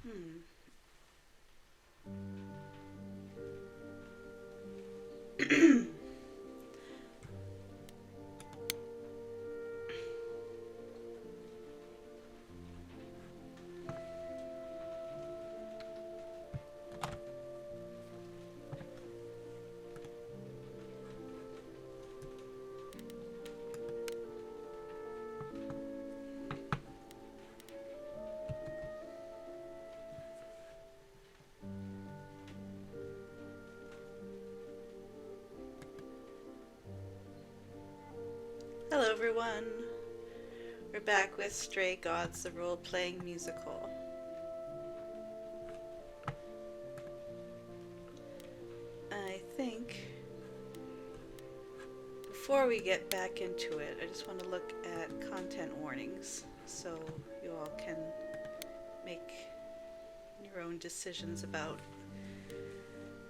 Hmm. Hello, everyone. We're back with Stray Gods, the role playing musical. I think before we get back into it, I just want to look at content warnings so you all can make your own decisions about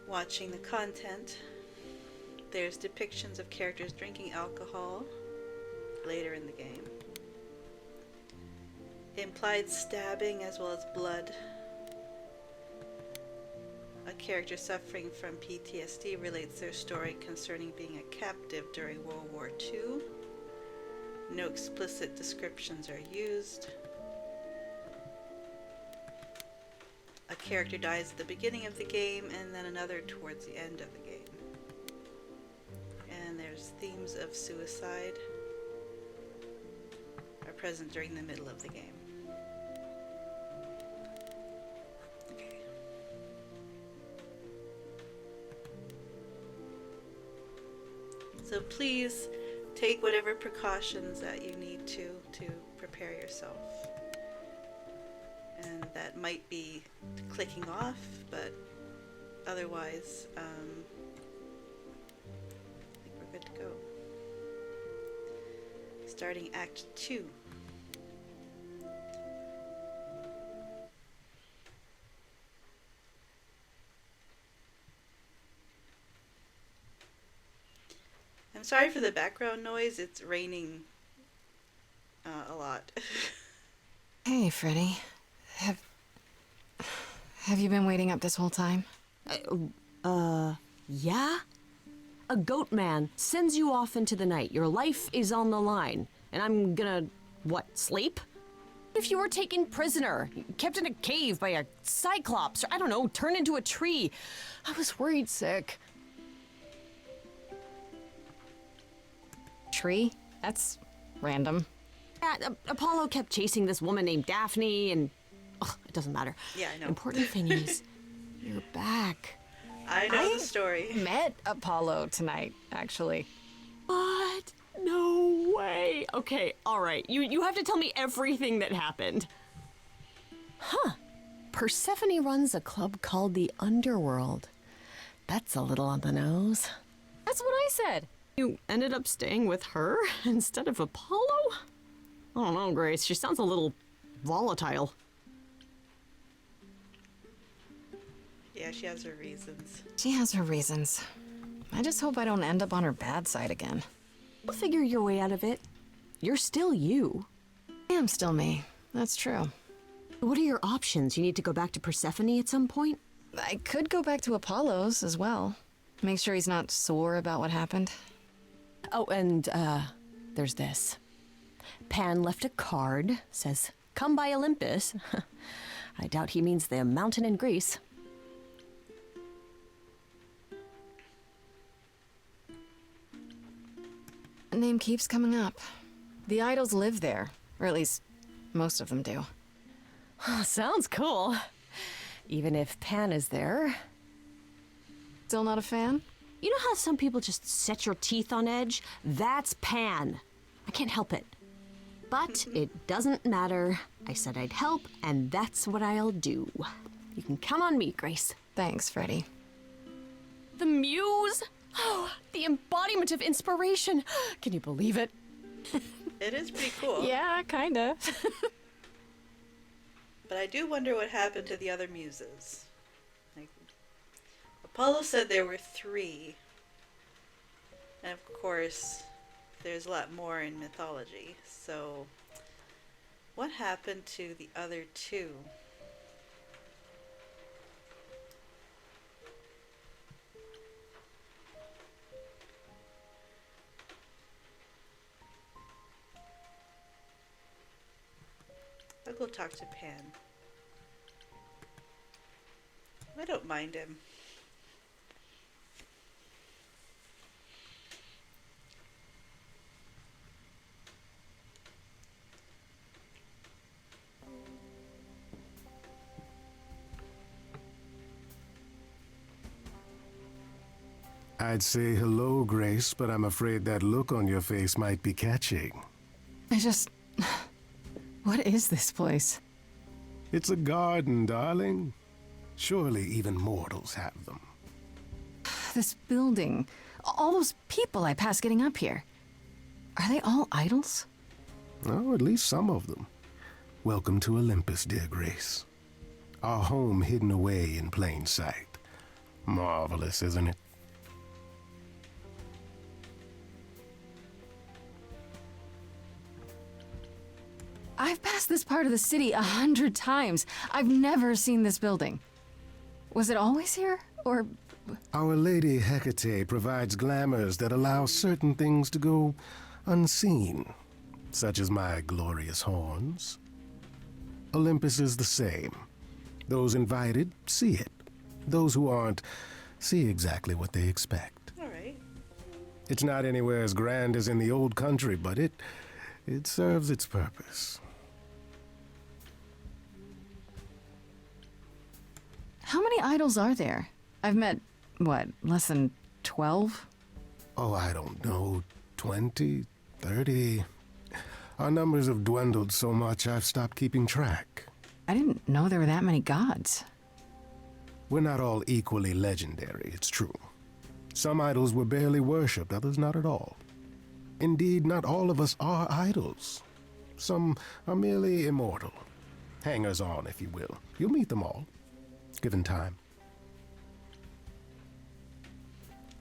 watching the content. There's depictions of characters drinking alcohol later in the game. Implied stabbing as well as blood. A character suffering from PTSD relates their story concerning being a captive during World War II. No explicit descriptions are used. A character dies at the beginning of the game and then another towards the end of the game. And there's themes of suicide are present during the middle of the game. Okay. So please take whatever precautions that you need to prepare yourself. And that might be clicking off, but otherwise, I think we're good to go. Starting Act 2. I'm sorry for the background noise, it's raining a lot. Hey, Freddy. Have have you been waiting up this whole time? Yeah? A goat man sends you off into the night. Your life is on the line. And I'm gonna, what, sleep? If you were taken prisoner, kept in a cave by a cyclops, or I don't know, turned into a tree. I was worried sick. Tree? That's random. Yeah, Apollo kept chasing this woman named Daphne, and it doesn't matter. Yeah, I know. Important thing is, you're back. I know the story. Met Apollo tonight, actually. What? No way. Okay, all right. You have to tell me everything that happened. Huh. Persephone runs a club called the Underworld. That's a little on the nose. That's what I said. You ended up staying with her instead of Apollo? I don't know, Grace. She sounds a little volatile. Yeah, she has her reasons. She has her reasons. I just hope I don't end up on her bad side again. You'll figure your way out of it. You're still you. I am still me. That's true. What are your options? You need to go back to Persephone at some point? I could go back to Apollo's as well. Make sure he's not sore about what happened. Oh, and, there's this. Pan left a card, says, "Come by Olympus." I doubt he means the mountain in Greece. A name keeps coming up. The idols live there, or at least most of them do. Sounds cool. Even if Pan is there. Still not a fan? You know how some people just set your teeth on edge? That's Pan. I can't help it. But it doesn't matter. I said I'd help, and that's what I'll do. You can count on me, Grace. Thanks, Freddy. The muse? Oh, the embodiment of inspiration. Can you believe it? It is pretty cool. Yeah, kinda. But I do wonder what happened to the other muses. Like, Apollo said there were 3. And of course, there's a lot more in mythology. So, what happened to the other 2? I'll go talk to Pan. I don't mind him. I'd say hello, Grace, but I'm afraid that look on your face might be catching. I just. What is this place? It's a garden, darling. Surely even mortals have them. This building. All those people I pass getting up here. Are they all idols? Oh, at least some of them. Welcome to Olympus, dear Grace. Our home hidden away in plain sight. Marvelous, isn't it? I've passed this part of the city 100 times. I've never seen this building. Was it always here? Or. Our Lady Hecate provides glamours that allow certain things to go unseen, such as my glorious horns. Olympus is the same. Those invited see it. Those who aren't see exactly what they expect. All right. It's not anywhere as grand as in the old country, but it serves its purpose. How many idols are there? I've met, what, less than 12? Oh, I don't know, 20, 30. Our numbers have dwindled so much I've stopped keeping track. I didn't know there were that many gods. We're not all equally legendary, it's true. Some idols were barely worshipped, others not at all. Indeed, not all of us are idols. Some are merely immortal. Hangers-on, if you will. You'll meet them all, given time.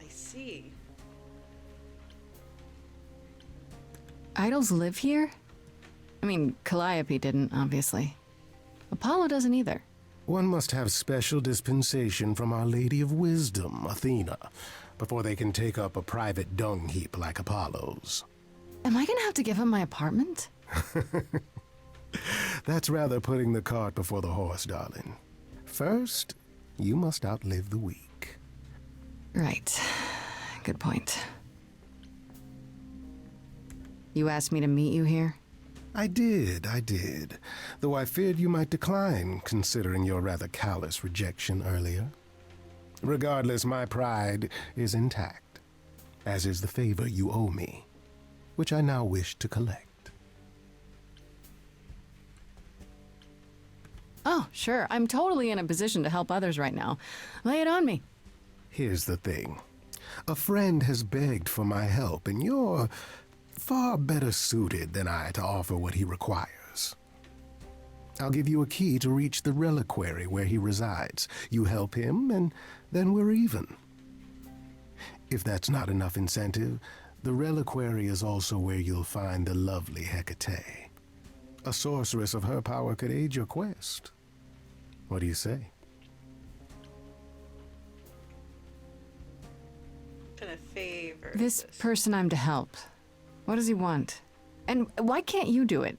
I see. Idols live here? I mean, Calliope didn't, obviously. Apollo doesn't either. One must have special dispensation from Our Lady of Wisdom, Athena, before they can take up a private dung heap like Apollo's. Am I gonna have to give him my apartment? That's rather putting the cart before the horse, darling. First, you must outlive the weak. Right. Good point. You asked me to meet you here? I did. Though I feared you might decline, considering your rather callous rejection earlier. Regardless, my pride is intact, as is the favor you owe me, which I now wish to collect. Oh, sure. I'm totally in a position to help others right now. Lay it on me. Here's the thing. A friend has begged for my help, and you're far better suited than I to offer what he requires. I'll give you a key to reach the reliquary where he resides. You help him, and then we're even. If that's not enough incentive, the reliquary is also where you'll find the lovely Hecate. A sorceress of her power could aid your quest. What do you say? What kind of favor? is This person I'm to help. What does he want? And why can't you do it?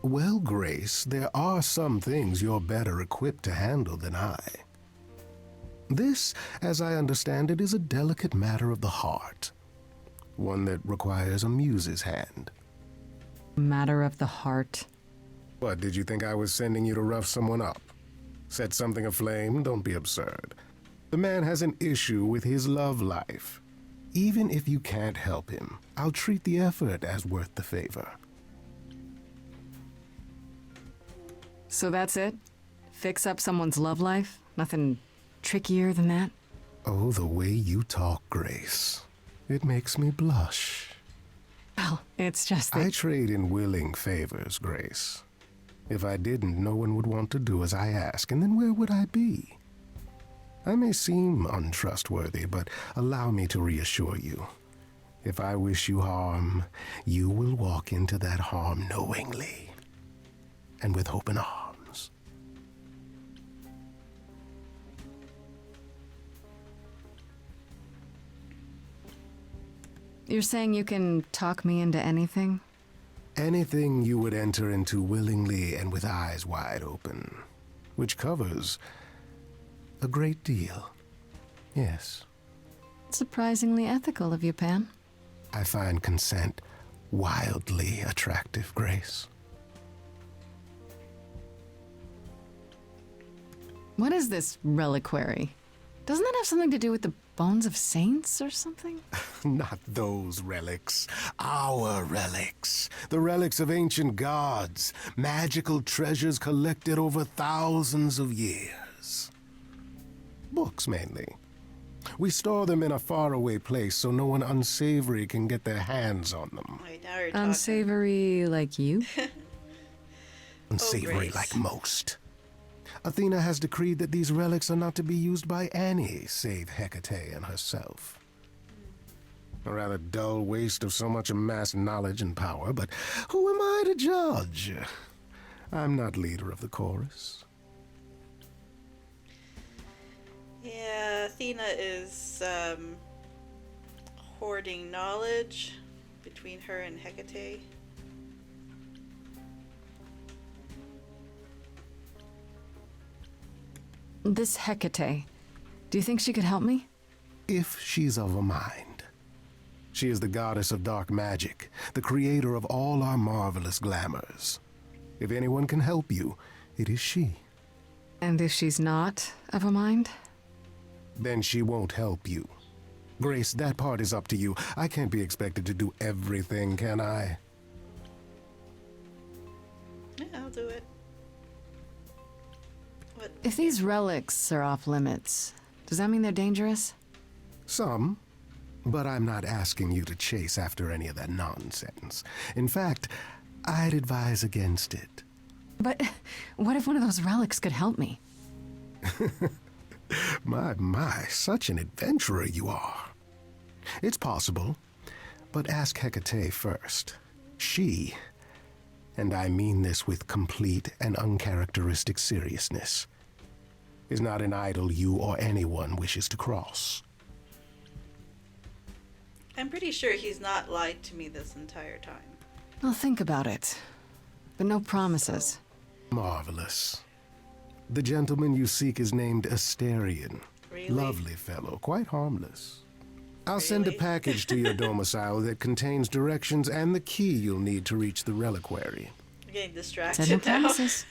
Well, Grace, there are some things you're better equipped to handle than I. This, as I understand it, is a delicate matter of the heart. One that requires a muse's hand. Matter of the heart. What, did you think I was sending you to rough someone up? Set something aflame? Don't be absurd. The man has an issue with his love life. Even if you can't help him, I'll treat the effort as worth the favor. So that's it? Fix up someone's love life? Nothing trickier than that? Oh, the way you talk, Grace. It makes me blush. Well, it's just I that. trade in willing favors, Grace. If I didn't, no one would want to do as I ask, and then where would I be? I may seem untrustworthy, but allow me to reassure you. If I wish you harm, you will walk into that harm knowingly, and with open arms. You're saying you can talk me into anything? Anything you would enter into willingly and with eyes wide open, which covers a great deal. Yes, Surprisingly ethical of you, Pan. I find consent wildly attractive, Grace. What is this reliquary? Doesn't that have something to do with the bones of saints or something? Not those relics. Our relics. The relics of ancient gods. Magical treasures collected over thousands of years. Books, mainly. We store them in a faraway place so no one unsavory can get their hands on them. Wait, now you're talking. Unsavory like you? Unsavory Grace. like most. Athena has decreed that these relics are not to be used by any save Hecate and herself. A rather dull waste of so much amassed knowledge and power, but who am I to judge? I'm not leader of the chorus. Yeah, Athena is hoarding knowledge between her and Hecate. This Hecate. Do you think she could help me? If she's of a mind. She is the goddess of dark magic, the creator of all our marvelous glamours. If anyone can help you, it is she. And if she's not of a mind? Then she won't help you. Grace, that part is up to you. I can't be expected to do everything, can I? Yeah, I'll do it. What? If these relics are off limits, does that mean they're dangerous? Some. But I'm not asking you to chase after any of that nonsense. In fact, I'd advise against it. But what if one of those relics could help me? My, such an adventurer you are. It's possible, but ask Hecate first. She, and I mean this with complete and uncharacteristic seriousness, is not an idol you or anyone wishes to cross. I'm pretty sure he's not lied to me this entire time. I'll think about it. But no promises. Marvelous. The gentleman you seek is named Asterion. Really? Lovely fellow, quite harmless. I'll send a Really? package to your domicile that contains directions and the key you'll need to reach the reliquary. I'm getting Said distracted no now. promises.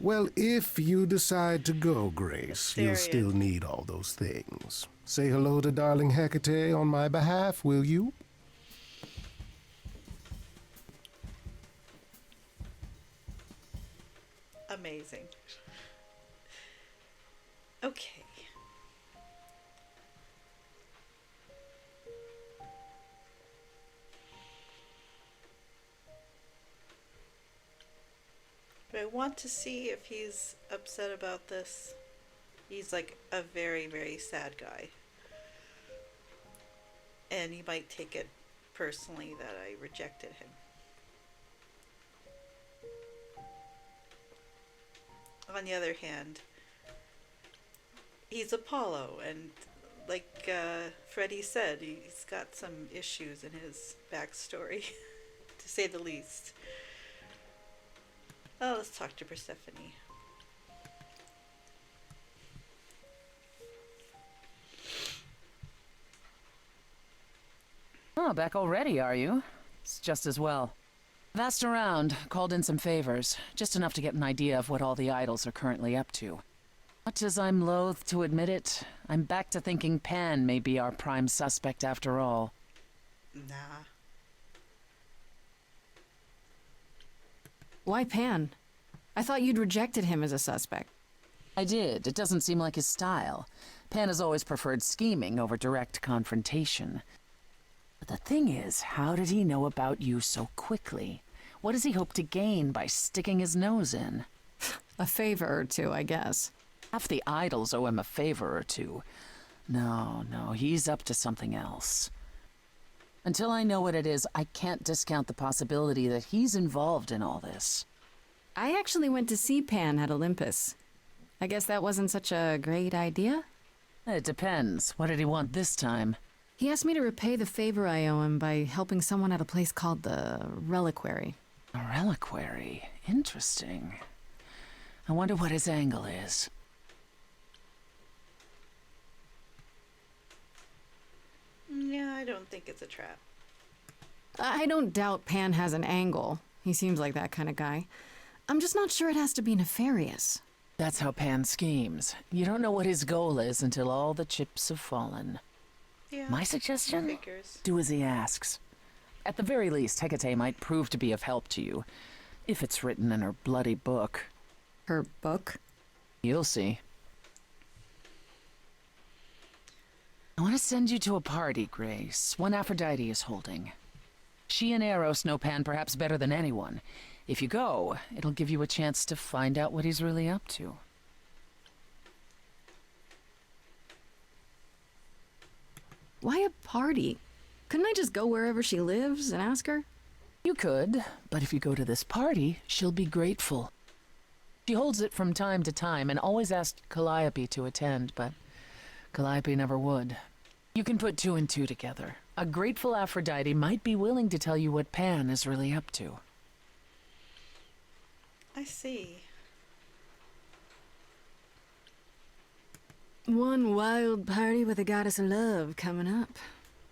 Well, if you decide to go, Grace, you'll Asterion. still need all those things. Say hello to darling Hecate on my behalf, will you? Amazing. Okay. But I want to see if he's upset about this. He's like a very, very sad guy. And he might take it personally that I rejected him. On the other hand, he's Apollo, and like Freddie said, he's got some issues in his backstory, to say the least. Oh, let's talk to Persephone. Oh, back already, are you? It's just as well. I've asked around, called in some favors, just enough to get an idea of what all the idols are currently up to. Much as I'm loath to admit it, I'm back to thinking Pan may be our prime suspect after all. Nah. Why Pan? I thought you'd rejected him as a suspect. I did. It doesn't seem like his style. Pan has always preferred scheming over direct confrontation. But the thing is, how did he know about you so quickly? What does he hope to gain by sticking his nose in? A favor or two, I guess. Half the idols owe him a favor or two. No, he's up to something else. Until I know what it is, I can't discount the possibility that he's involved in all this. I actually went to see Pan at Olympus. I guess that wasn't such a great idea? It depends. What did he want this time? He asked me to repay the favor I owe him by helping someone at a place called the Reliquary. A reliquary. Interesting. I wonder what his angle is. Yeah, I don't think it's a trap. I don't doubt Pan has an angle. He seems like that kind of guy. I'm just not sure it has to be nefarious. That's how Pan schemes. You don't know what his goal is until all the chips have fallen. Yeah. My suggestion? Figures. Do as he asks. At the very least, Hecate might prove to be of help to you. If it's written in her bloody book. Her book? You'll see. I want to send you to a party, Grace. One Aphrodite is holding. She and Eros know Pan perhaps better than anyone. If you go, it'll give you a chance to find out what he's really up to. Why a party? Couldn't I just go wherever she lives and ask her? You could, but if you go to this party, she'll be grateful. She holds it from time to time and always asked Calliope to attend, but Calliope never would. You can put two and two together. A grateful Aphrodite might be willing to tell you what Pan is really up to. I see. One wild party with a goddess of love coming up.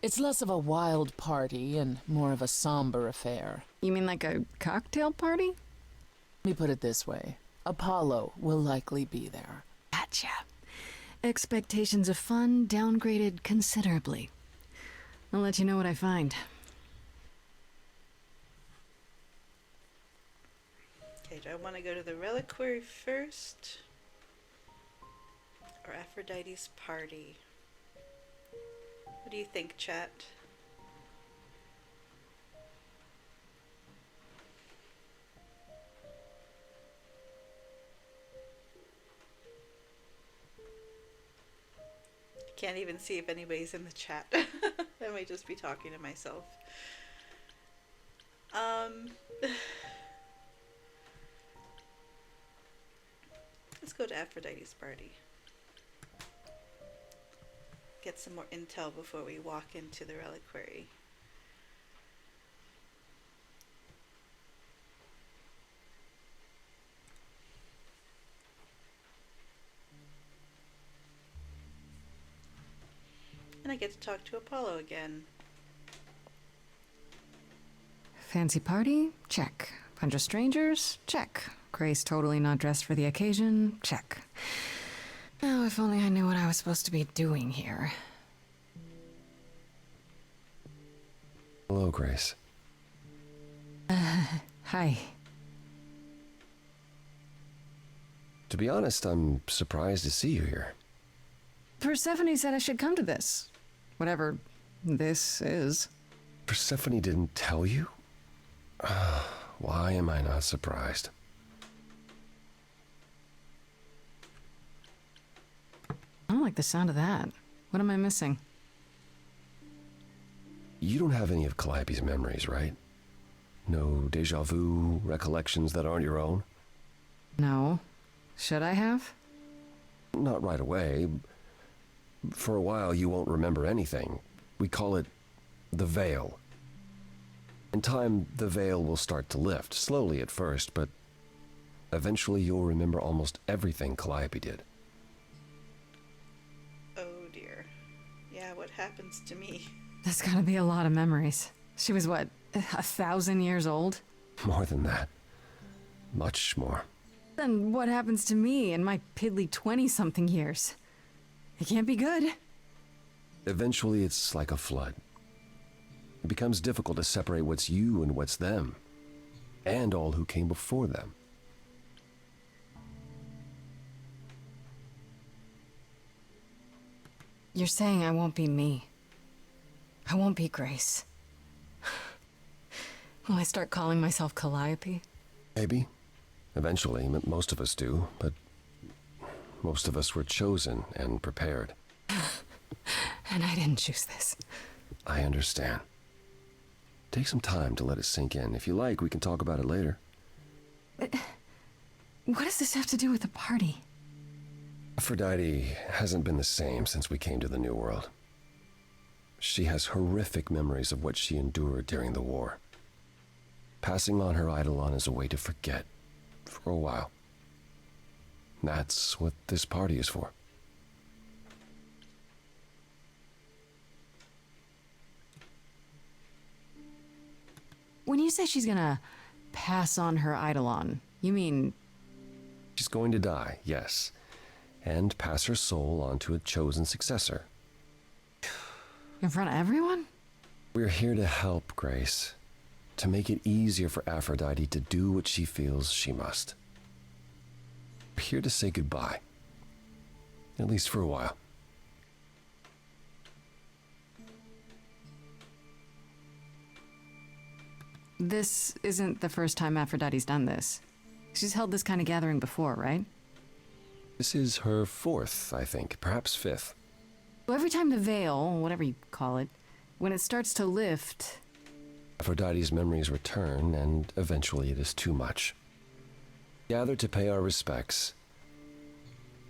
It's less of a wild party and more of a somber affair. You mean like a cocktail party? Let me put it this way. Apollo will likely be there. Gotcha. Expectations of fun downgraded considerably. I'll let you know what I find. Okay, do I want to go to the reliquary first? Or Aphrodite's party? What do you think, chat? Can't even see if anybody's in the chat. I might just be talking to myself. Let's go to Aphrodite's party. Get some more intel before we walk into the reliquary. And I get to talk to Apollo again. Fancy party? Check. Bunch of strangers? Check. Grace totally not dressed for the occasion? Check. Oh, if only I knew what I was supposed to be doing here. Hello, Grace. Hi. To be honest, I'm surprised to see you here. Persephone said I should come to this. Whatever this is. Persephone didn't tell you? Why am I not surprised? I don't like the sound of that. What am I missing? You don't have any of Calliope's memories, right? No deja vu, recollections that aren't your own? No. Should I have? Not right away. For a while, you won't remember anything. We call it the veil. In time, the veil will start to lift, slowly at first, but eventually you'll remember almost everything Calliope did. Oh dear. Yeah, what happens to me? That's gotta be a lot of memories. She was what, 1,000 years old? More than that. Much more. Then what happens to me in my piddly 20-something years? It can't be good. Eventually, it's like a flood. It becomes difficult to separate what's you and what's them, and all who came before them. You're saying I won't be me. I won't be Grace. Will I start calling myself Calliope? Maybe. Eventually, most of us do, but most of us were chosen and prepared. And I didn't choose this. I understand. Take some time to let it sink in. If you like, we can talk about it later. What does this have to do with the party? Aphrodite hasn't been the same since we came to the New World. She has horrific memories of what she endured during the war. Passing on her eidolon is a way to forget, for a while. That's what this party is for. When you say she's gonna pass on her eidolon, you mean She's going to die, yes, and pass her soul on to a chosen successor. in front of everyone? We're here to help, Grace, to make it easier for Aphrodite to do what she feels she must. We're here to say goodbye, at least for a while. This isn't the first time Aphrodite's done this. She's held this kind of gathering before, right? This is her fourth, I think, perhaps fifth. Well, every time the veil, whatever you call it, when it starts to lift, Aphrodite's memories return, and eventually it is too much. Gather to pay our respects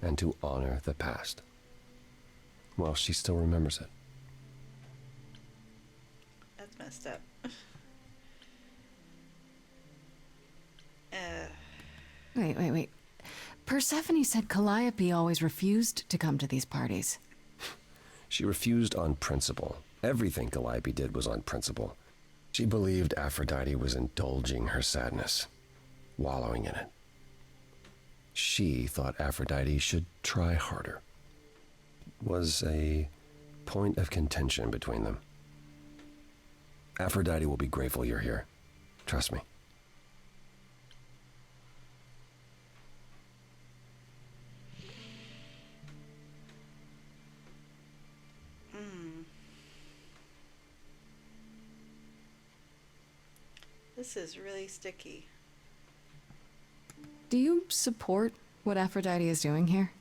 and to honor the past. Well, she still remembers it. That's messed up. Wait. Persephone said Calliope always refused to come to these parties. She refused on principle. Everything Calliope did was on principle. She believed Aphrodite was indulging her sadness, wallowing in it. She thought Aphrodite should try harder. It was a point of contention between them. Aphrodite will be grateful you're here. Trust me. This is really sticky. Do you support what Aphrodite is doing here?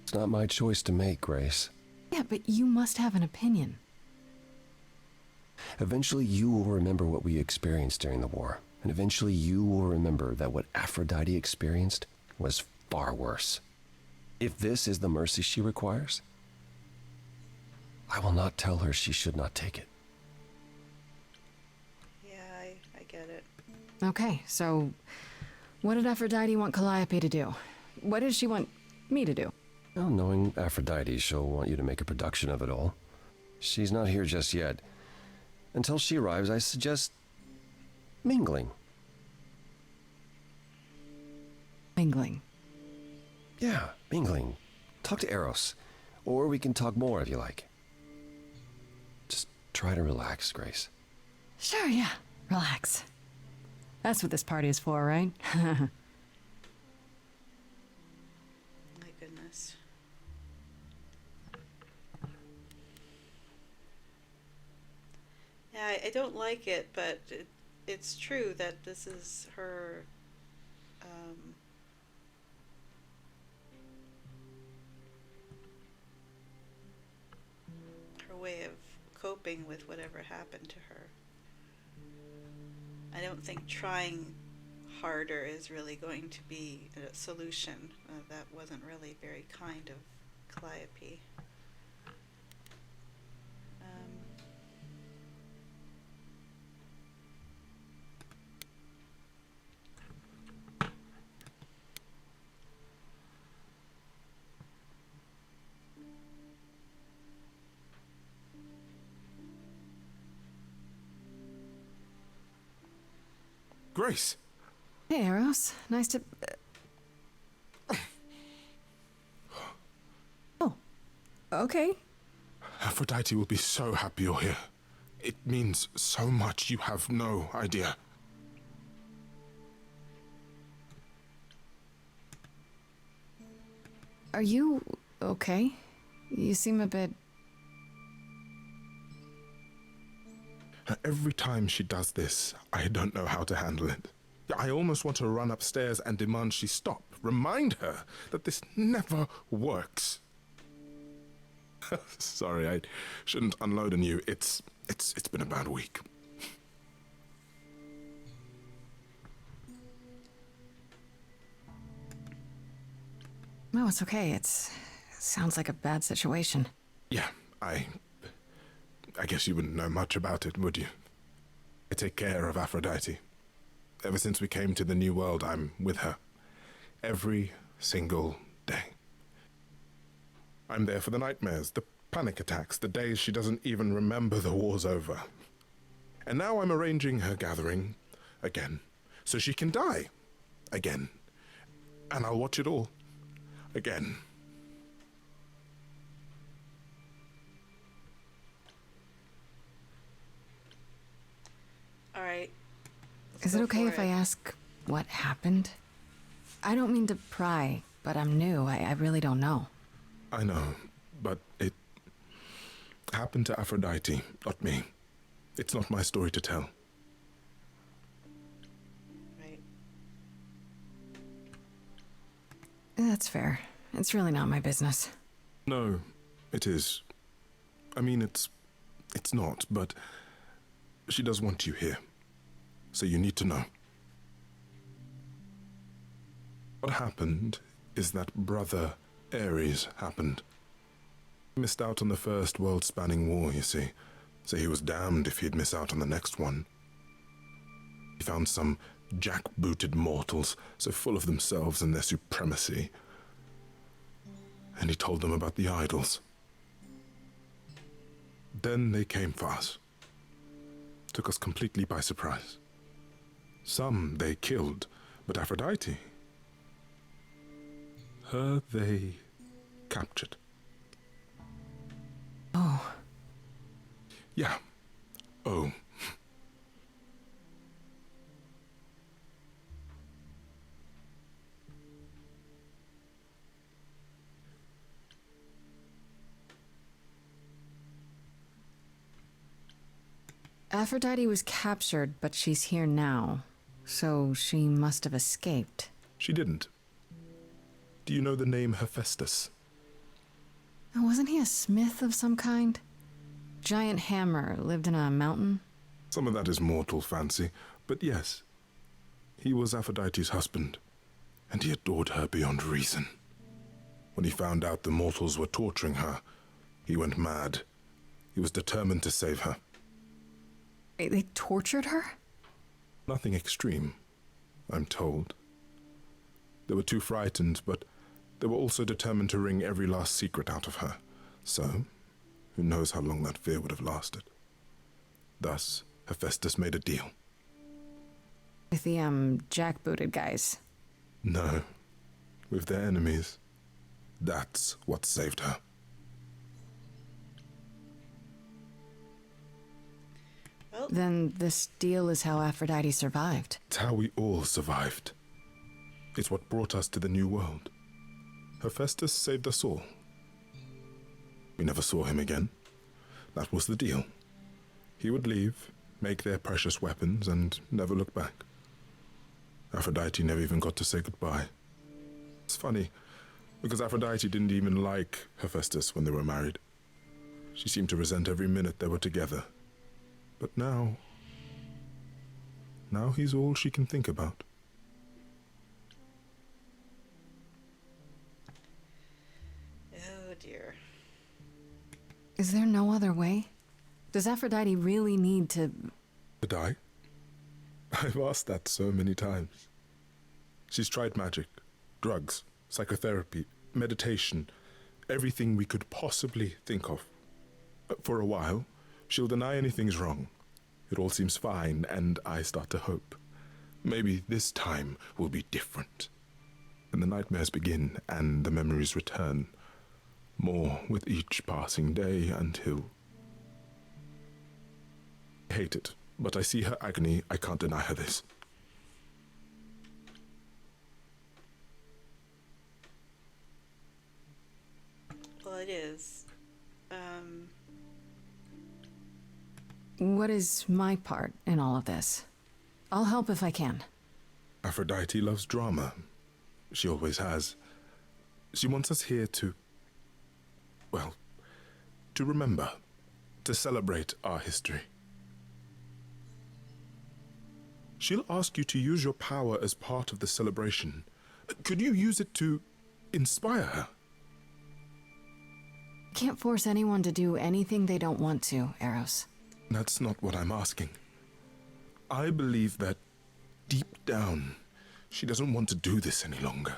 It's not my choice to make, Grace. Yeah, but you must have an opinion. Eventually you will remember what we experienced during the war, and eventually you will remember that what Aphrodite experienced was far worse. If this is the mercy she requires, I will not tell her she should not take it. Yeah, I get it. Okay, so what did Aphrodite want Calliope to do? What did she want me to do? Well, knowing Aphrodite, she'll want you to make a production of it all. She's not here just yet. Until she arrives, I suggest mingling. Mingling. Yeah, mingling. Talk to Eros. Or we can talk more if you like. Just try to relax, Grace. Sure, yeah. Relax. That's what this party is for, right? My goodness. Yeah, I don't like it, but it's true that this is her her way of coping with whatever happened to her. I don't think trying harder is really going to be a solution. That wasn't really very kind of Calliope. Grace! Hey, Eros. Nice to... Oh. Okay. Aphrodite will be so happy you're here. It means so much you have no idea. Are you okay? You seem a bit... Every time she does this, I don't know how to handle it. I almost want to run upstairs and demand she stop. Remind her that this never works. Sorry, I shouldn't unload on you. It's been a bad week. No, it's okay. It sounds like a bad situation. Yeah, I guess you wouldn't know much about it, would you? I take care of Aphrodite. Ever since we came to the New World, I'm with her. Every single day. I'm there for the nightmares, the panic attacks, the days she doesn't even remember the war's over. And now I'm arranging her gathering again, so she can die again. And I'll watch it all again. All right. Is it okay if I ask what happened? I don't mean to pry, but I'm new. I really don't know. I know, but it happened to Aphrodite, not me. It's not my story to tell. Right. That's fair. It's really not my business. No, it is. I mean, it's not, but she does want you here. So you need to know. What happened is that Brother Ares happened. He missed out on the first world-spanning war, you see, so he was damned if he'd miss out on the next one. He found some jackbooted mortals, so full of themselves and their supremacy, and he told them about the idols. Then they came for us. Took us completely by surprise. Some they killed, but Aphrodite, her they captured. Oh. Yeah. Oh. Aphrodite was captured, but she's here now. So she must have escaped. She didn't. Do you know the name Hephaestus? Oh, wasn't he a smith of some kind? Giant hammer, lived in a mountain? Some of that is mortal fancy, but yes. He was Aphrodite's husband, and he adored her beyond reason. When he found out the mortals were torturing her, he went mad. He was determined to save her. They tortured her? Nothing extreme, I'm told. They were too frightened, but they were also determined to wring every last secret out of her. So, who knows how long that fear would have lasted. Thus, Hephaestus made a deal. With the, jackbooted guys. No, with their enemies. That's what saved her. Well, Then this deal is how Aphrodite survived. It's how we all survived. It's what brought us to the New World. Hephaestus saved us all. We never saw him again. That was the deal. He would leave, make their precious weapons, and never look back. Aphrodite never even got to say goodbye. It's funny, because Aphrodite didn't even like Hephaestus when they were married. She seemed to resent every minute they were together. But now he's all she can think about. oh dear. Is there no other way? Does Aphrodite really need to... To die? I've asked that so many times. She's tried magic, drugs, psychotherapy, meditation, everything we could possibly think of. For a while, she'll deny anything's wrong. It all seems fine, and I start to hope. Maybe this time will be different. And the nightmares begin, and the memories return. More with each passing day until... I hate it, but I see her agony. I can't deny her this. Well, it is. What is my part in all of this? I'll help if I can. Aphrodite loves drama. She always has. She wants us here to... well, to remember, to celebrate our history. She'll ask you to use your power as part of the celebration. Could you use it to inspire her? Can't force anyone to do anything they don't want to, Eros. That's not what I'm asking. I believe that deep down, she doesn't want to do this any longer.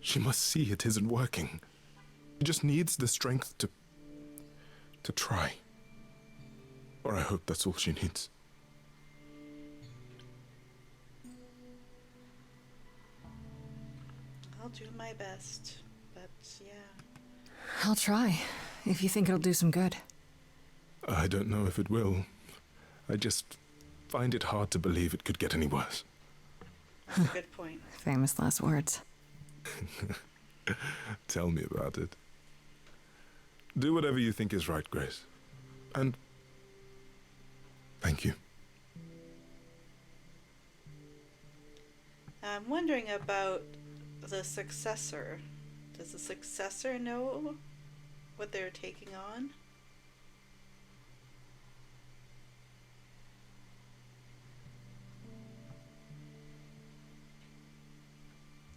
She must see it isn't working. She just needs the strength to try. Or I hope that's all she needs. I'll do my best, but yeah. I'll try, if you think it'll do some good. I don't know if it will. I just find it hard to believe it could get any worse. That's a good point. Famous last words. Tell me about it. Do whatever you think is right, Grace. And thank you. I'm wondering about the successor. Does the successor know what they're taking on?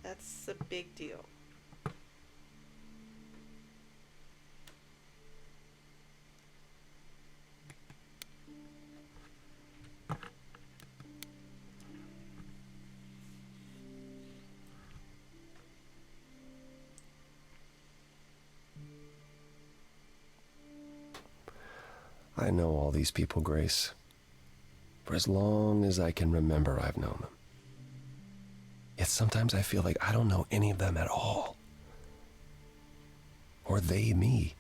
That's a big deal. I know all these people, Grace. For as long as I can remember, I've known them. Yet sometimes I feel like I don't know any of them at all. Or they me.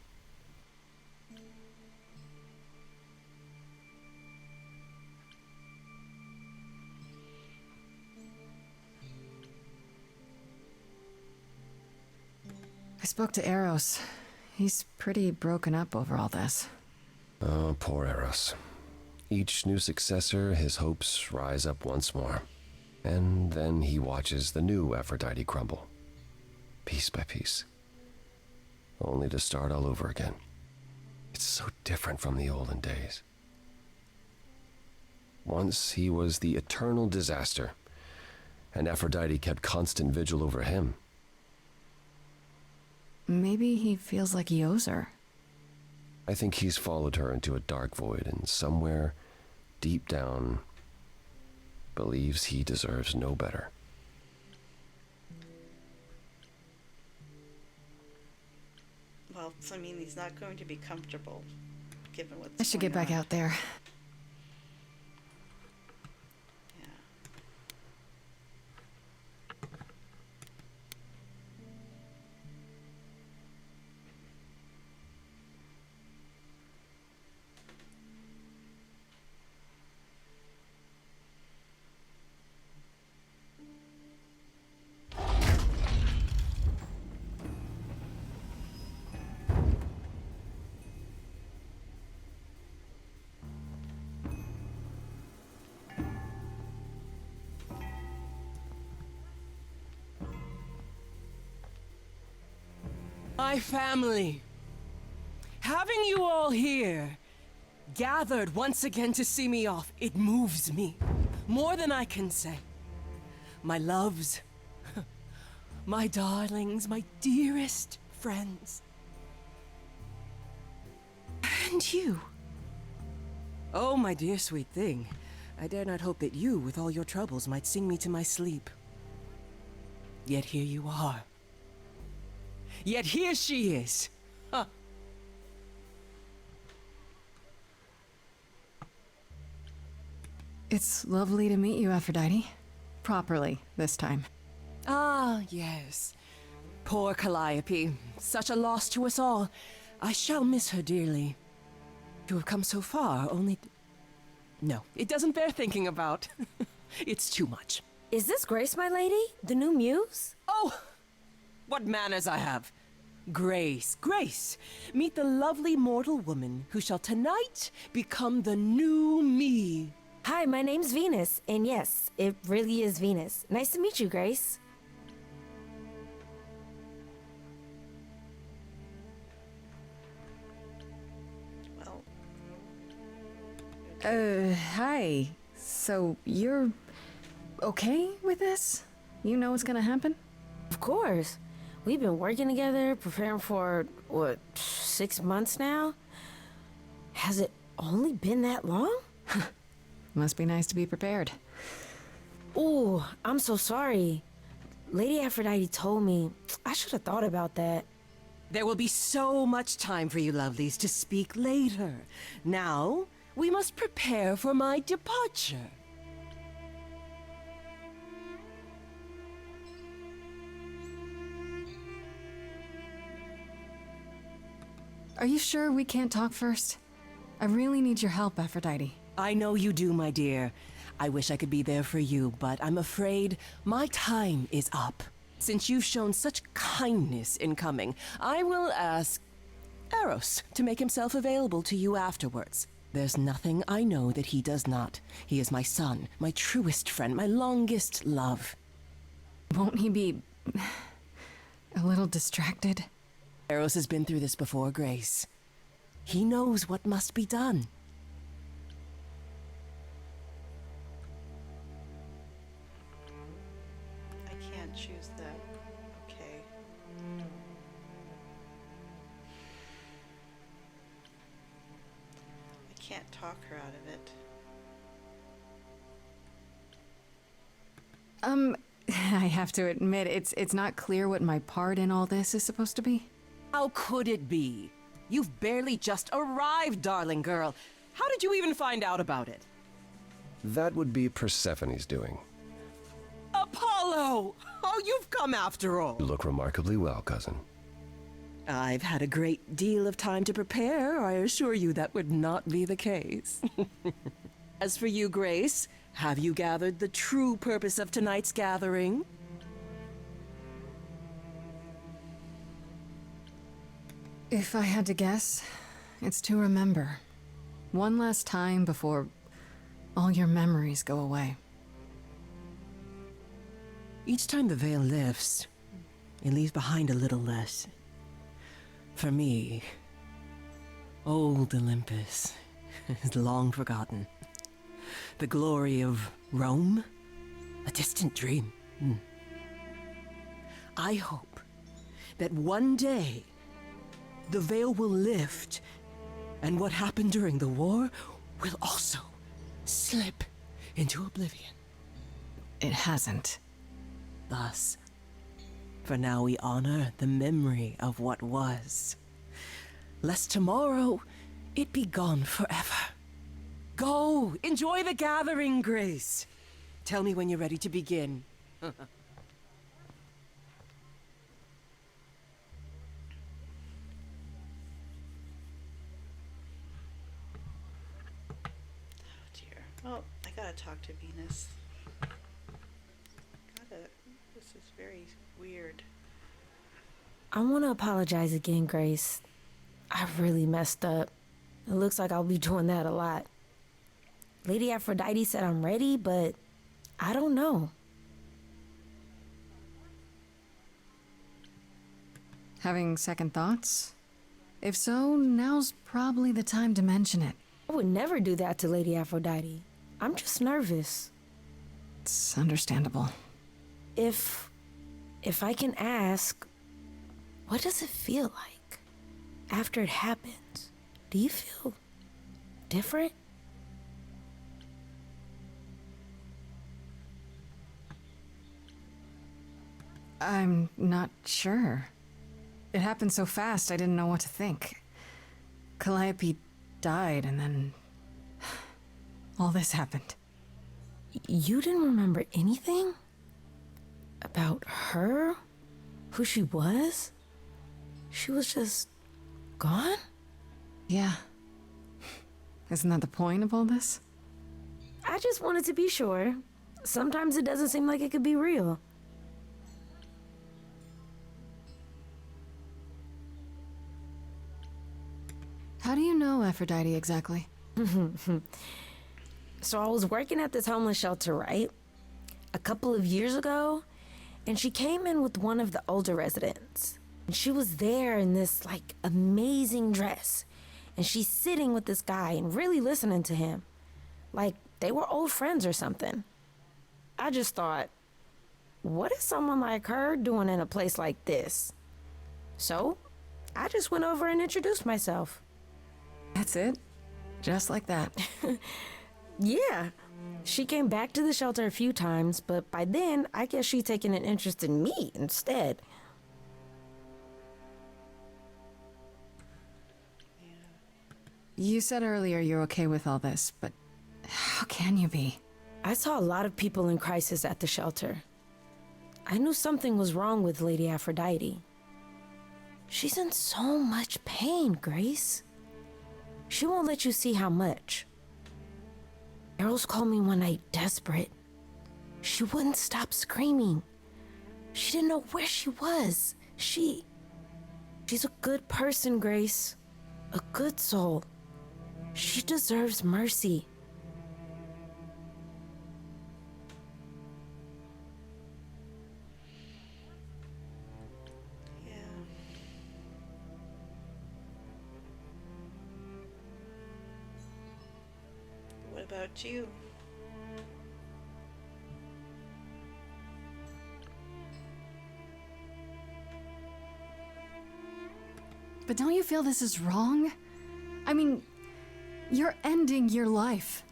I spoke to Eros. He's pretty broken up over all this. Oh, poor Eros. Each new successor, his hopes rise up once more. And then he watches the new Aphrodite crumble, piece by piece, only to start all over again. It's so different from the olden days. Once he was the eternal disaster, and Aphrodite kept constant vigil over him. Maybe he feels like he owes her. I think he's followed her into a dark void, and somewhere, deep down, believes he deserves no better. Well, I mean, he's not going to be comfortable, given what's I should get going back on. out there. Yeah. My family. Having you all here, gathered once again to see me off, it moves me. More than I can say. My loves, my darlings, my dearest friends. And you. Oh, my dear sweet thing. I dare not hope that you, with all your troubles, might sing me to my sleep. Yet here you are. Yet here she is. Huh. It's lovely to meet you, Aphrodite. Properly, this time. Ah, yes. Poor Calliope. Such a loss to us all. I shall miss her dearly. To have come so far, only... No, it doesn't bear thinking about. It's too much. Is this Grace, my lady? The new muse? Oh! What manners I have. Grace, Grace, meet the lovely mortal woman who shall tonight become the new me. Hi, my name's Venus, and yes, it really is Venus. Nice to meet you, Grace. Well, Hi. So, you're okay with this? You know what's gonna happen? Of course. We've been working together, preparing for, what, 6 months now? Has it only been that long? Must be nice to be prepared. Ooh, I'm so sorry. Lady Aphrodite told me. I should have thought about that. There will be so much time for you lovelies to speak later. Now, we must prepare for my departure. Are you sure we can't talk first? I really need your help, Aphrodite. I know you do, my dear. I wish I could be there for you, but I'm afraid my time is up. Since you've shown such kindness in coming, I will ask Eros to make himself available to you afterwards. There's nothing I know that he does not. He is my son, my truest friend, my longest love. Won't he be a little distracted? Eros has been through this before, Grace. He knows what must be done. I can't choose that. Okay. I can't talk her out of it. I have to admit, it's not clear what my part in all this is supposed to be. How could it be? You've barely just arrived, darling girl. How did you even find out about it? That would be Persephone's doing. Apollo! Oh, you've come after all. You look remarkably well, cousin. I've had a great deal of time to prepare. I assure you that would not be the case. As for you, Grace, have you gathered the true purpose of tonight's gathering? If I had to guess, it's to remember. One last time before all your memories go away. Each time the veil lifts, it leaves behind a little less. For me, old Olympus is long forgotten. The glory of Rome, a distant dream. I hope that one day the veil will lift, and what happened during the war will also slip into oblivion. It hasn't. Thus, for now we honor the memory of what was, lest tomorrow it be gone forever. Go, enjoy the gathering, Grace. Tell me when you're ready to begin. Oh dear. Well, I gotta talk to Venus. This is very weird. I want to apologize again, Grace. I really messed up. It looks like I'll be doing that a lot. Lady Aphrodite said I'm ready, but I don't know. Having second thoughts? If so, now's probably the time to mention it. I would never do that to Lady Aphrodite. I'm just nervous. It's understandable. If I can ask, what does it feel like after it happens? Do you feel different? I'm not sure. It happened so fast, I didn't know what to think. Calliope died, and then all this happened. You didn't remember anything? About her? Who she was? She was just gone? Yeah. Isn't that the point of all this? I just wanted to be sure. Sometimes it doesn't seem like it could be real. How do you know Aphrodite exactly? So I was working at this homeless shelter, right? A couple of years ago, and she came in with one of the older residents. And she was there in this, like, amazing dress. And she's sitting with this guy and really listening to him. Like, they were old friends or something. I just thought, what is someone like her doing in a place like this? So, I just went over and introduced myself. That's it? Just like that. Yeah. She came back to the shelter a few times, but by then, I guess she'd taken an interest in me instead. You said earlier you're okay with all this, but how can you be? I saw a lot of people in crisis at the shelter. I knew something was wrong with Lady Aphrodite. She's in so much pain, Grace. She won't let you see how much. Eros called me one night desperate. She wouldn't stop screaming. She didn't know where she was. She's a good person, Grace. A good soul. She deserves mercy. Yeah. What about you? But don't you feel this is wrong? I mean, you're ending your life.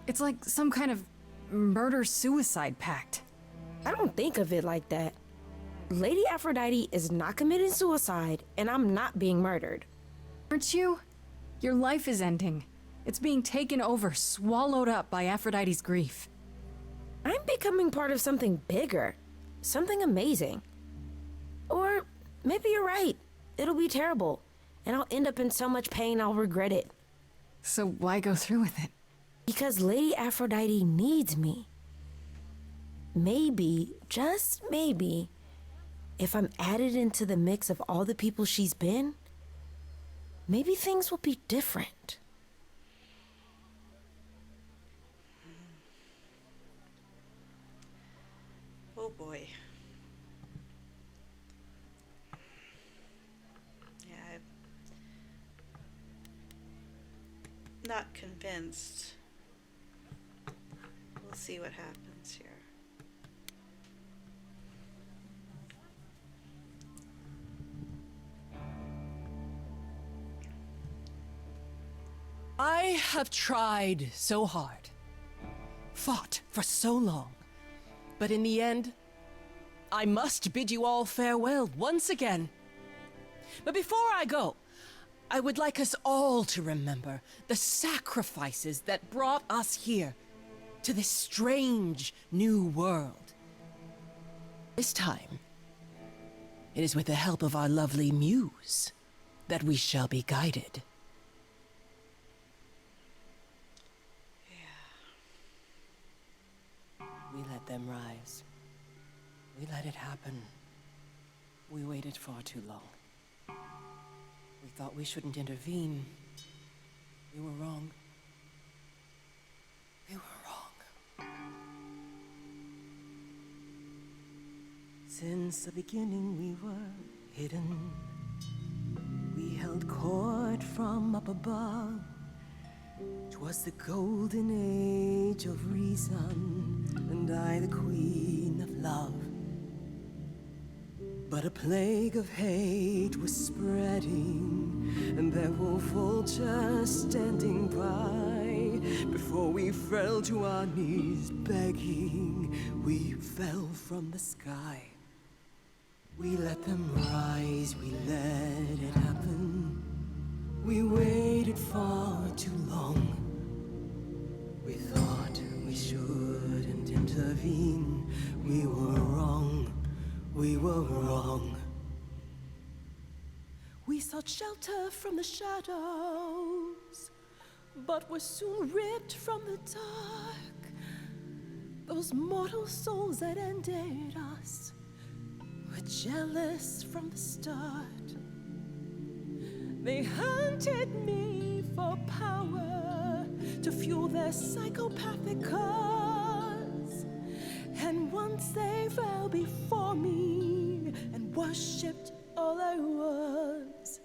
It's like some kind of murder-suicide pact. I don't think of it like that. Lady Aphrodite is not committing suicide, and I'm not being murdered. Aren't you? Your life is ending. It's being taken over, swallowed up by Aphrodite's grief. I'm becoming part of something bigger. Something amazing. Or maybe you're right. It'll be terrible, and I'll end up in so much pain I'll regret it. So why go through with it? Because Lady Aphrodite needs me. Maybe, just maybe, if I'm added into the mix of all the people she's been, maybe things will be different. Oh boy. Yeah, I'm not convinced. We'll see what happens here. I have tried so hard, fought for so long, but in the end, I must bid you all farewell once again. But before I go, I would like us all to remember the sacrifices that brought us here to this strange new world. This time, it is with the help of our lovely muse that we shall be guided. We let them rise. We let it happen. We waited far too long. We thought we shouldn't intervene. We were wrong. We were wrong. Since the beginning we were hidden. We held court from up above. 'Twas the golden age of reason, and I the queen of love. But a plague of hate was spreading, and there were vultures standing by. Before we fell to our knees begging, we fell from the sky. We let them rise, we let it happen. We waited far too long. We thought we shouldn't intervene. We were wrong. We were wrong. We sought shelter from the shadows, but were soon ripped from the dark. Those mortal souls that ended us were jealous from the start. They hunted me for power to fuel their psychopathic cause. And once they fell before me and worshipped all I was,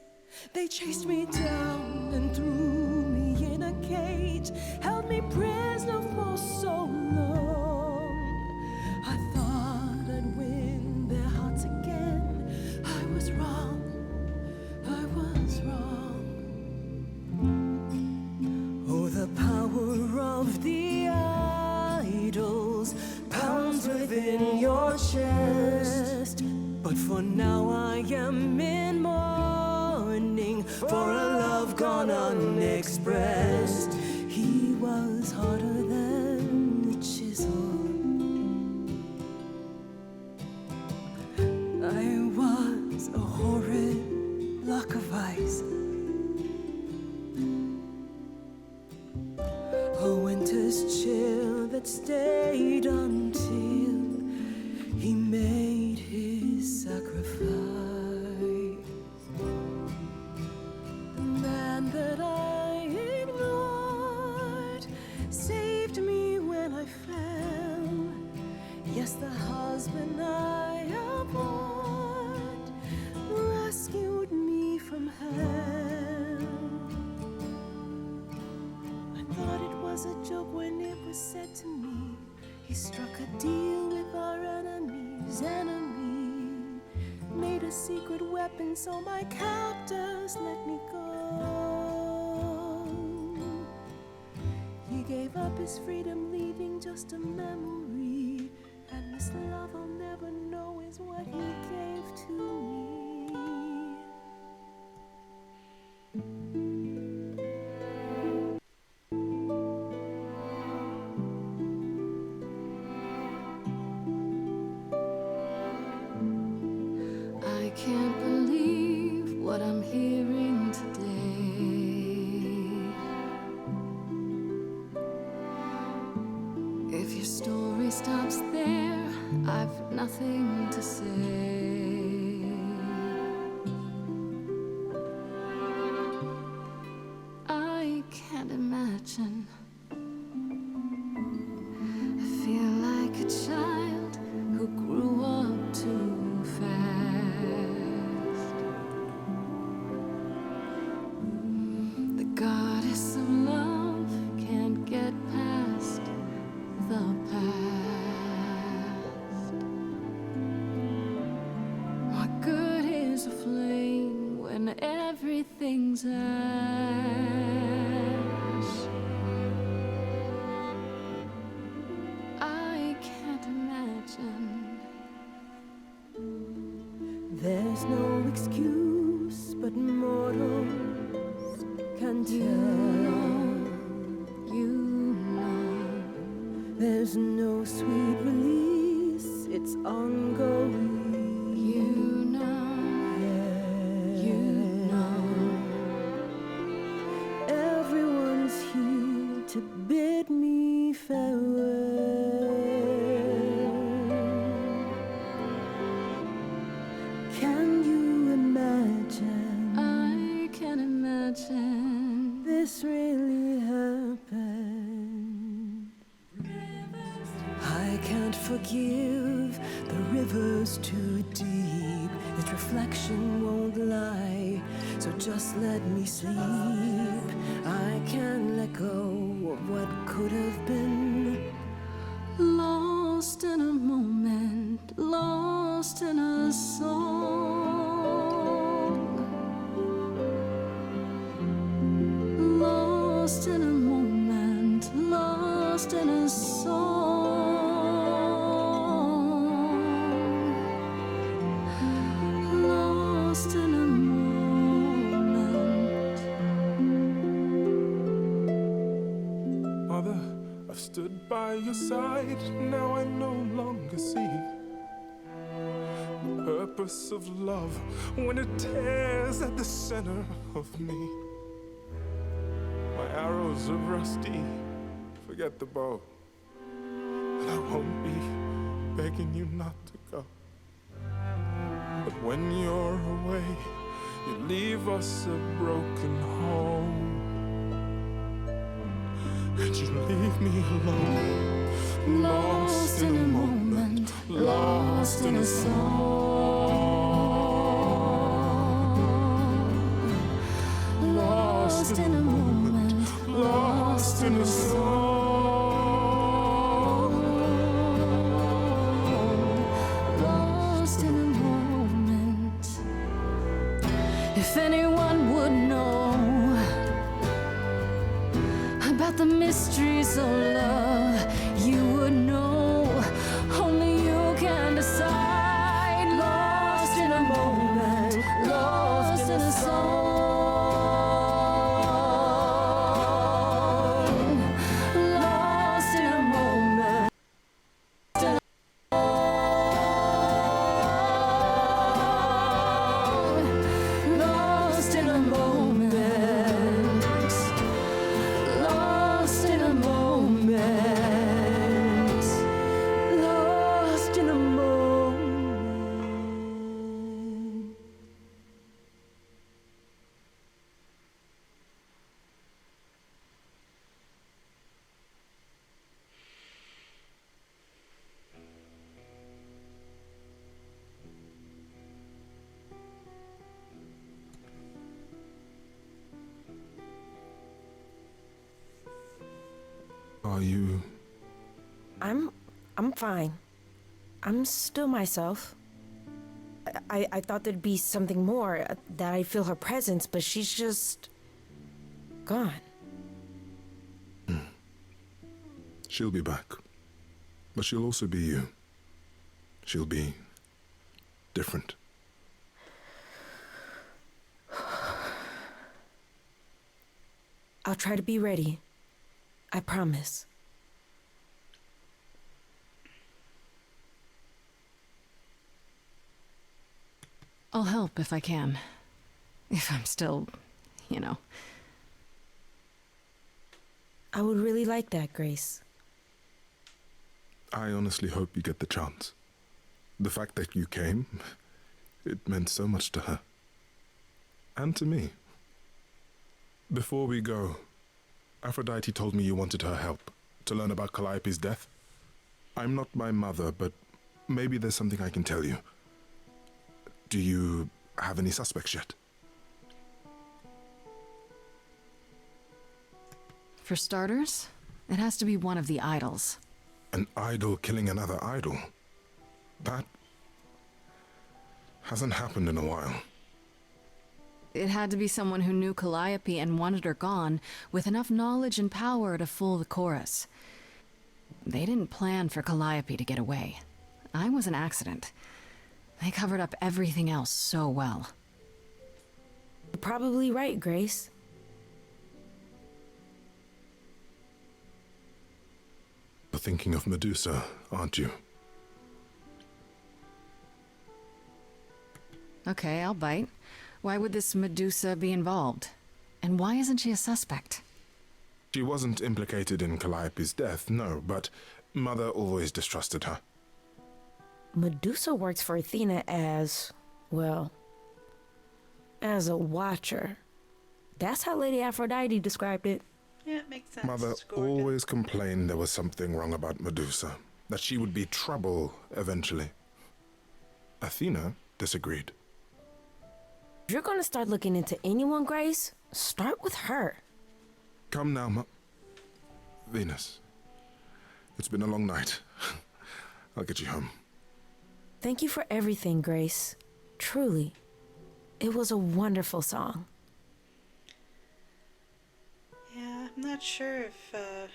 they chased me down and threw me in a cage, held me prisoner for so long. I thought I'd win their hearts again. I was wrong. I was wrong. Oh, the power of the idols pounds within your chest. But for now I am in mourning for a love gone unexpressed. He was harder than the chisel. I was a horrid block of ice. A winter's chill that stayed until he made his sacrifice. The man that I ignored saved me when I fell. Yes, the husband I abhorred rescued me from hell. I thought it was a joke when it was said to me. He struck a deal with our enemy's enemy, made a secret weapon so my captors let me go. He gave up his freedom, leaving just a memory, and this love I'll never know is what he gave to me. I can't believe what I'm hearing today. If your story stops there, I've nothing to say. I can't imagine. I feel like a child who grew up too fast. The goddess of love can't get past the past. What good is a flame when everything's ash? I can't imagine. There's no excuse, but mortals can tell. You know. There's no sweet release, it's ongoing. You know. You know. Everyone's here to bid me farewell. Can you imagine I can imagine. this really happened? I can't forgive, the river's too deep. Its reflection won't lie, so just let me sleep. I can't let go of what could have been. Lost in a moment, lost in a song. Lost in a moment, lost in a song. Lost in a moment. Mother, I've stood by your side, now I no longer see the purpose of love when it tears at the center of me. My arrows are rusty, forget the bow, and I won't be begging you not to go. But when you're away, you leave us a broken home. And you leave me alone, lost in a moment, lost in a song. Lost in a moment, lost in a song. Lost in a moment. If anyone would know about the mysteries of love, you would know. Only you can decide. Lost in a moment, lost in a song. Lost in a moment. Lost in a moment. Lost in a moment. Lost in a moment. Are you... I'm fine. I'm still myself. I thought there'd be something more, that I'd feel her presence, but she's just gone. She'll be back. But she'll also be you. She'll be... different. I'll try to be ready. I promise. I'll help if I can. If I'm still, you know. I would really like that, Grace. I honestly hope you get the chance. The fact that you came, it meant so much to her. And to me. Before we go, Aphrodite told me you wanted her help to learn about Calliope's death. I'm not my mother, but maybe there's something I can tell you. Do you have any suspects yet? For starters, it has to be one of the idols. An idol killing another idol? That hasn't happened in a while. It had to be someone who knew Calliope and wanted her gone, with enough knowledge and power to fool the chorus. They didn't plan for Calliope to get away. I was an accident. They covered up everything else so well. You're probably right, Grace. You're thinking of Medusa, aren't you? Okay, I'll bite. Why would this Medusa be involved? And why isn't she a suspect? She wasn't implicated in Calliope's death, no, but Mother always distrusted her. Medusa works for Athena as, well, as a watcher. That's how Lady Aphrodite described it. Yeah, it makes sense. Mother Gorgon. always complained there was something wrong about Medusa, that she would be trouble eventually. Athena disagreed. If you're gonna start looking into anyone, Grace, start with her. Come now, Venus. It's been a long night. I'll get you home. Thank you for everything, Grace. Truly. It was a wonderful song. Yeah, I'm not sure if I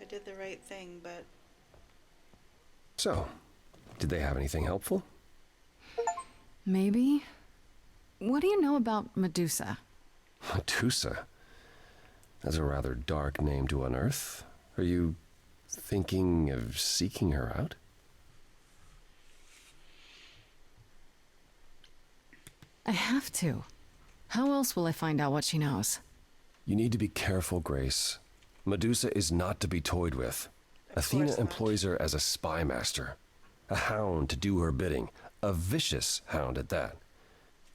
did the right thing, but So, did they have anything helpful? Maybe? What do you know about Medusa? Medusa? That's a rather dark name to unearth. Are you thinking of seeking her out? I have to. How else will I find out what she knows? You need to be careful, Grace. Medusa is not to be toyed with. Athena course not. employs her as a spy master, a hound to do her bidding, a vicious hound at that.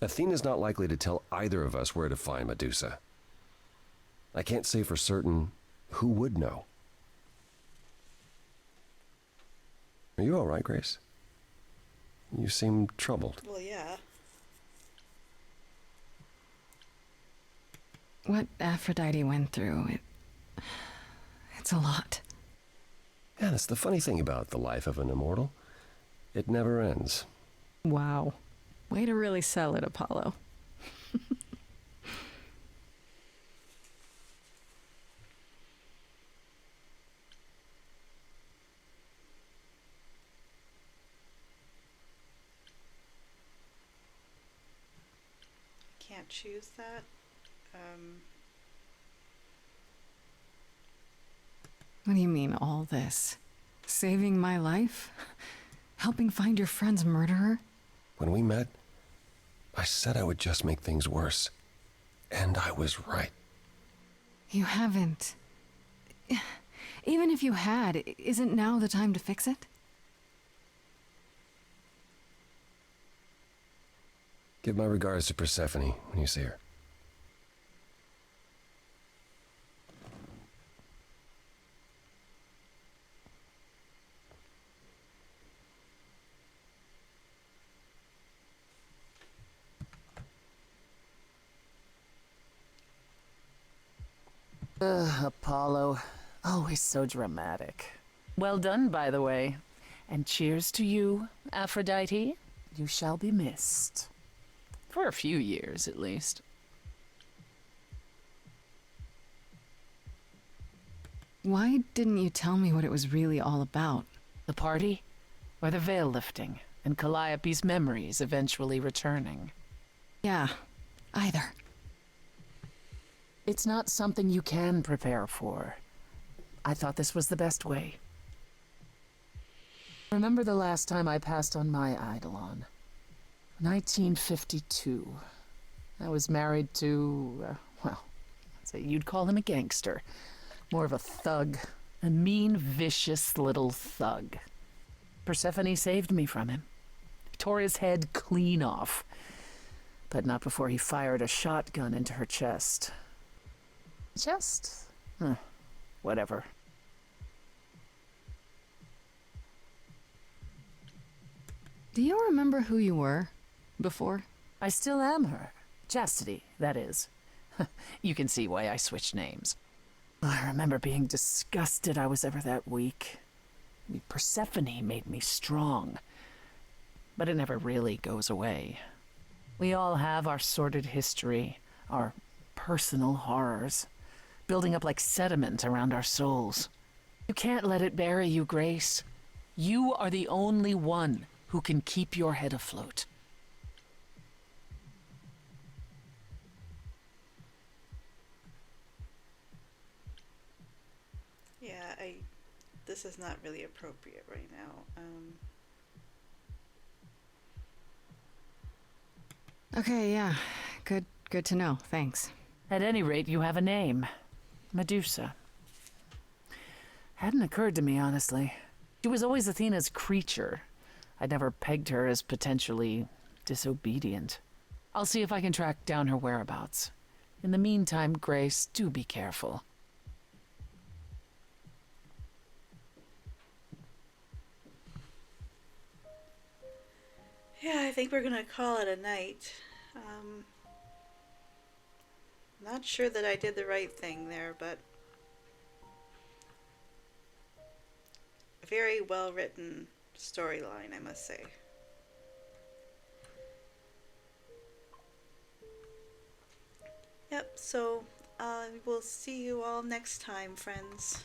Athena's not likely to tell either of us where to find Medusa. I can't say for certain who would know. Are you all right, Grace? You seem troubled. well, yeah. What Aphrodite went through, it's a lot. Yeah, that's the funny thing about the life of an immortal. It never ends. Wow. Way to really sell it, Apollo. can't choose that. What do you mean, all this? Saving my life? Helping find your friend's murderer? When we met, I said I would just make things worse. And I was right. You haven't. Even if you had, isn't now the time to fix it? Give my regards to Persephone when you see her. Apollo. Always so dramatic. Well done, by the way. And cheers to you, Aphrodite. You shall be missed. For a few years, at least. Why didn't you tell me what it was really all about? The party? Or the veil lifting, and Calliope's memories eventually returning? Yeah, either. It's not something you can prepare for. I thought this was the best way. Remember the last time I passed on my Eidolon? 1952. I was married to, well, I'd say you'd call him a gangster. More of a thug. A mean, vicious little thug. Persephone saved me from him. Tore his head clean off. But not before he fired a shotgun into her chest. Chest? Whatever. Do you remember who you were before? I still am her. Chastity, that is. You can see why I switched names. I remember being disgusted I was ever that weak. Persephone made me strong. But it never really goes away. We all have our sordid history, our personal horrors, building up like sediment around our souls. You can't let it bury you, Grace. You are the only one who can keep your head afloat. Yeah, this is not really appropriate right now. Okay, yeah. Good to know. Thanks. At any rate, you have a name. Medusa. Hadn't occurred to me, honestly. She was always Athena's creature. I'd never pegged her as potentially disobedient. I'll see if I can track down her whereabouts. In the meantime, Grace, do be careful. Yeah, I think we're gonna call it a night. Not sure that I did the right thing there, but a very well written storyline, I must say. Yep, so we'll see you all next time, friends.